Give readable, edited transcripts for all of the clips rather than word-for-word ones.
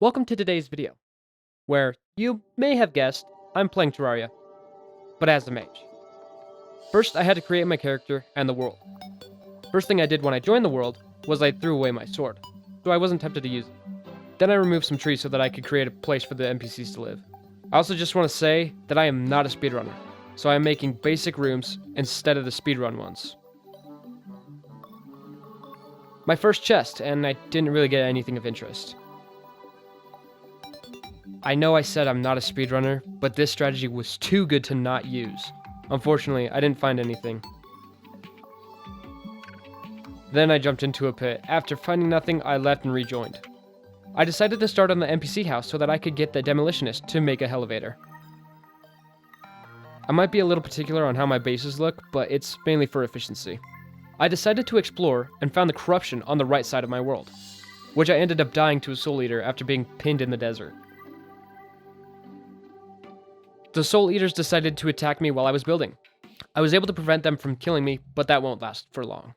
Welcome to today's video, where you may have guessed I'm playing Terraria, but as a mage. First, I had to create my character and the world. First thing I did when I joined the world was I threw away my sword, so I wasn't tempted to use it. Then I removed some trees so that I could create a place for the NPCs to live. I also just want to say that I am not a speedrunner, so I am making basic rooms instead of the speedrun ones. My first chest, and I didn't really get anything of interest. I know I said I'm not a speedrunner, but this strategy was too good to not use. Unfortunately, I didn't find anything. Then I jumped into a pit. After finding nothing, I left and rejoined. I decided to start on the NPC house so that I could get the demolitionist to make a elevator. I might be a little particular on how my bases look, but it's mainly for efficiency. I decided to explore and found the corruption on the right side of my world, which I ended up dying to a soul eater after being pinned in the desert. The Soul Eaters decided to attack me while I was building. I was able to prevent them from killing me, but that won't last for long.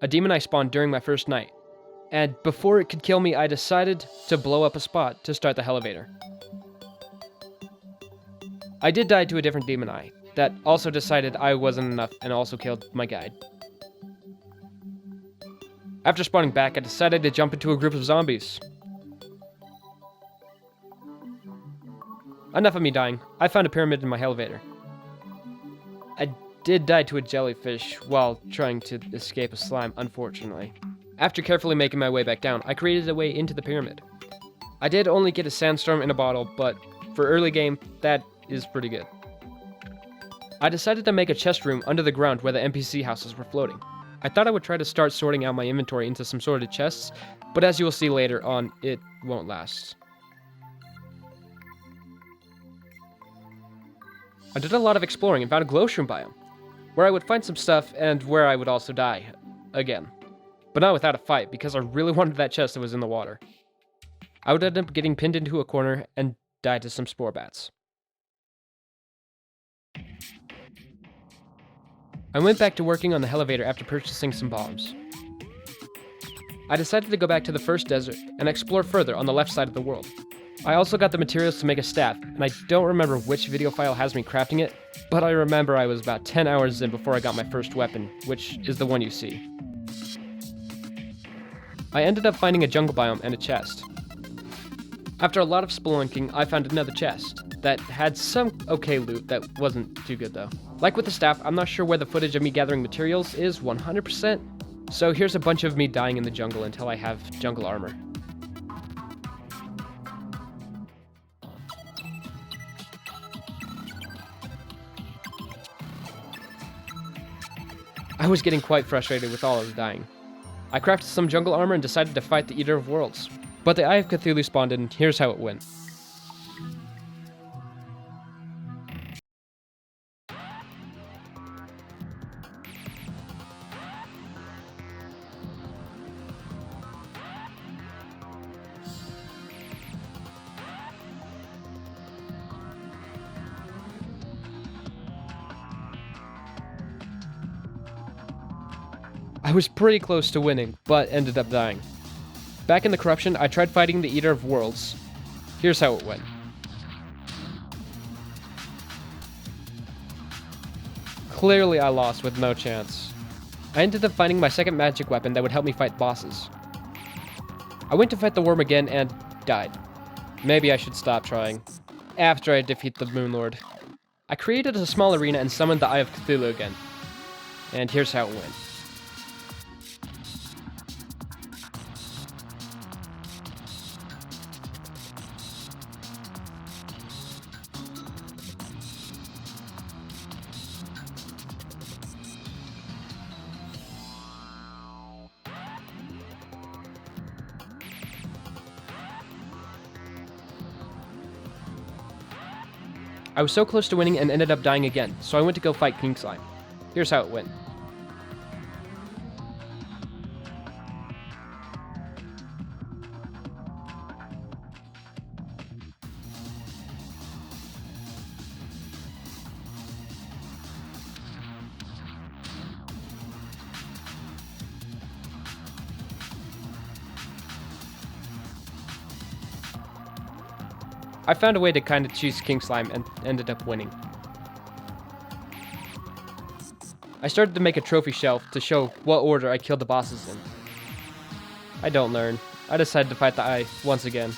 A demon eye spawned during my first night, and before it could kill me, I decided to blow up a spot to start the elevator. I did die to a different demon eye that also decided I wasn't enough and also killed my guide. After spawning back, I decided to jump into a group of zombies. Enough of me dying. I found a pyramid in my elevator. I did die to a jellyfish while trying to escape a slime, unfortunately. After carefully making my way back down, I created a way into the pyramid. I did only get a sandstorm in a bottle, but for early game, that is pretty good. I decided to make a chest room under the ground where the NPC houses were floating. I thought I would try to start sorting out my inventory into some sorted chests, but as you will see later on, it won't last. I did a lot of exploring and found a glowstone biome, where I would find some stuff and where I would also die, again. But not without a fight, because I really wanted that chest that was in the water. I would end up getting pinned into a corner and die to some spore bats. I went back to working on the elevator after purchasing some bombs. I decided to go back to the first desert and explore further on the left side of the world. I also got the materials to make a staff, and I don't remember which video file has me crafting it, but I remember I was about 10 hours in before I got my first weapon, which is the one you see. I ended up finding a jungle biome and a chest. After a lot of spelunking, I found another chest that had some okay loot that wasn't too good though. Like with the staff, I'm not sure where the footage of me gathering materials is 100%, so here's a bunch of me dying in the jungle until I have jungle armor. I was getting quite frustrated with all of the dying. I crafted some jungle armor and decided to fight the Eater of Worlds, but the Eye of Cthulhu spawned and here's how it went. I was pretty close to winning, but ended up dying. Back in the corruption, I tried fighting the Eater of Worlds. Here's how it went. Clearly I lost with no chance. I ended up finding my second magic weapon that would help me fight bosses. I went to fight the worm again and died. Maybe I should stop trying. After I defeat the Moon Lord. I created a small arena and summoned the Eye of Cthulhu again. And here's how it went. I was so close to winning and ended up dying again, so I went to go fight King Slime. Here's how it went. I found a way to kind of choose King Slime and ended up winning. I started to make a trophy shelf to show what order I killed the bosses in. I don't learn. I decided to fight the eye once again.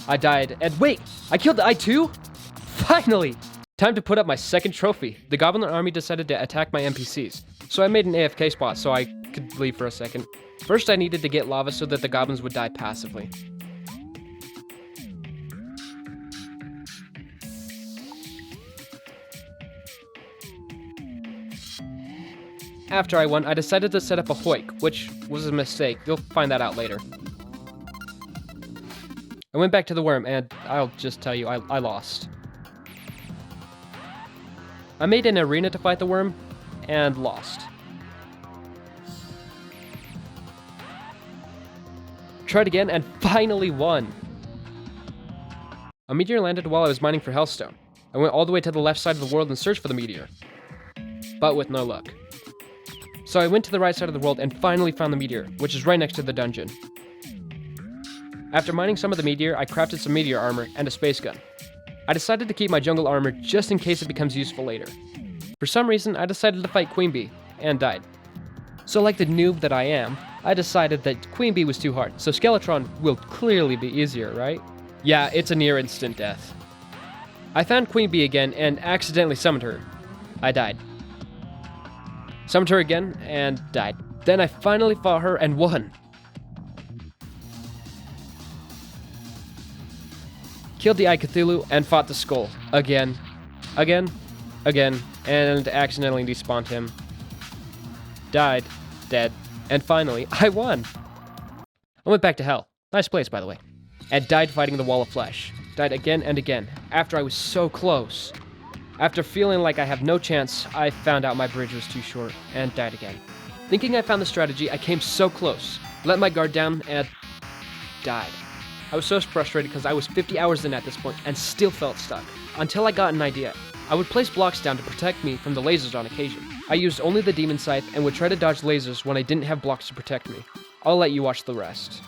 I died, and wait! I killed the eye too? Finally! Time to put up my second trophy. The goblin army decided to attack my NPCs, so I made an AFK spot so I could leave for a second. First, I needed to get lava so that the goblins would die passively. After I won, I decided to set up a hoik, which was a mistake. You'll find that out later. I went back to the worm, and I'll just tell you, I lost. I made an arena to fight the worm, and lost. Tried again, and finally won. A meteor landed while I was mining for hellstone. I went all the way to the left side of the world and searched for the meteor, but with no luck. So I went to the right side of the world and finally found the meteor, which is right next to the dungeon. After mining some of the meteor, I crafted some meteor armor and a space gun. I decided to keep my jungle armor just in case it becomes useful later. For some reason, I decided to fight Queen Bee, and died. So like the noob that I am, I decided that Queen Bee was too hard, so Skeletron will clearly be easier, right? Yeah, it's a near instant death. I found Queen Bee again and accidentally summoned her. I died. Summoned her again, and died. Then I finally fought her and won. Killed the Eye Cthulhu and fought the Skull. Again, and accidentally despawned him. Died. Dead. And finally, I won! I went back to hell. Nice place, by the way. And died fighting the Wall of Flesh. Died again and again, after I was so close. After feeling like I have no chance, I found out my bridge was too short, and died again. Thinking I found the strategy, I came so close. Let my guard down, and died. I was so frustrated because I was 50 hours in at this point, and still felt stuck. Until I got an idea. I would place blocks down to protect me from the lasers on occasion. I used only the Demon Scythe, and would try to dodge lasers when I didn't have blocks to protect me. I'll let you watch the rest.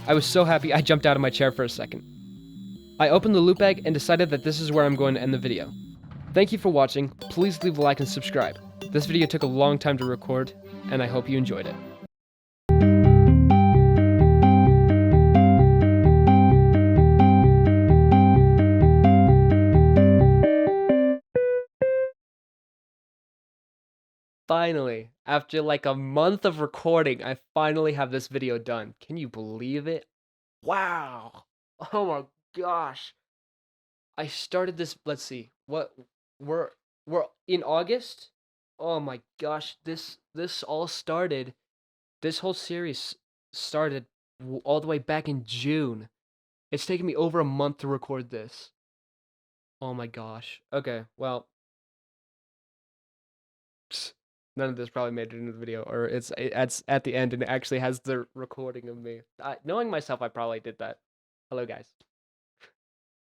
I was so happy I jumped out of my chair for a second. I opened the loot bag and decided that this is where I'm going to end the video. Thank you for watching, please leave a like and subscribe. This video took a long time to record, and I hope you enjoyed it. Finally, after like a month of recording, I finally have this video done. Can you believe it? Wow. Oh my gosh. I started this, let's see. We're in August? Oh my gosh, this all started. This whole series started all the way back in June. It's taken me over a month to record this. Oh my gosh. Okay, well, none of this probably made it into the video, or it's at the end and it actually has the recording of me. Knowing myself, I probably did that. Hello, guys.